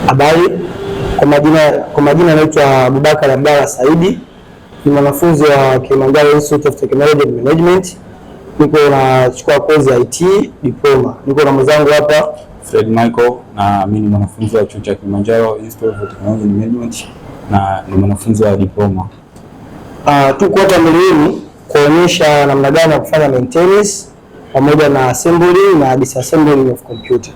Habari, kwa majina naitwa Abubakar Abdalla Saidi, ni mwanafunzi wa Kilimanjaro Institute of Technology and Management. Niko nachukua kozi ya IT Diploma. Niko na mwenzangu hapa Fred Michael, na mimi ni mwanafunzi wa chuo cha Kilimanjaro Institute of Technology and Management na ni mwanafunzi wa Diploma. Tuko hapa mbele yenu kuonyesha namna gani ya kufanya maintenance pamoja na assembly na disassembly of computer.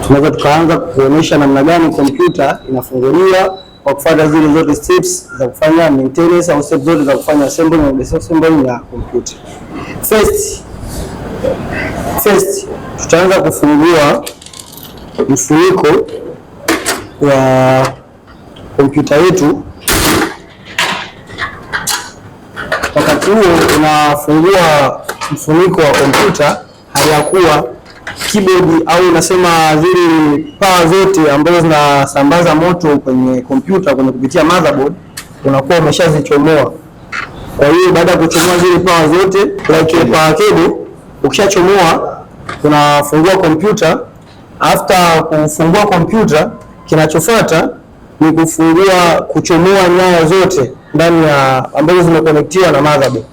Tunaweza tukaanza kuonyesha namna gani kompyuta inafunguliwa kwa kufuata zile zote steps za kufanya maintenance au steps zote za kufanya assembly na disassembly ya kompyuta. First tutaanza kufungua mfuniko wa kompyuta yetu. Wakati huo unafungua mfuniko wa kompyuta, hayakuwa keyboard au unasema zile power zote ambazo zinasambaza moto kwenye kompyuta kupitia motherboard unakuwa umeshazichomoa. Kwa hiyo baada ya kuchomoa zile power zote like power cable, ukishachomoa unafungua kompyuta. After kufungua kompyuta, kinachofuata ni kuchomoa nyaya zote ndani ya ambazo zimeconnectiwa na motherboard.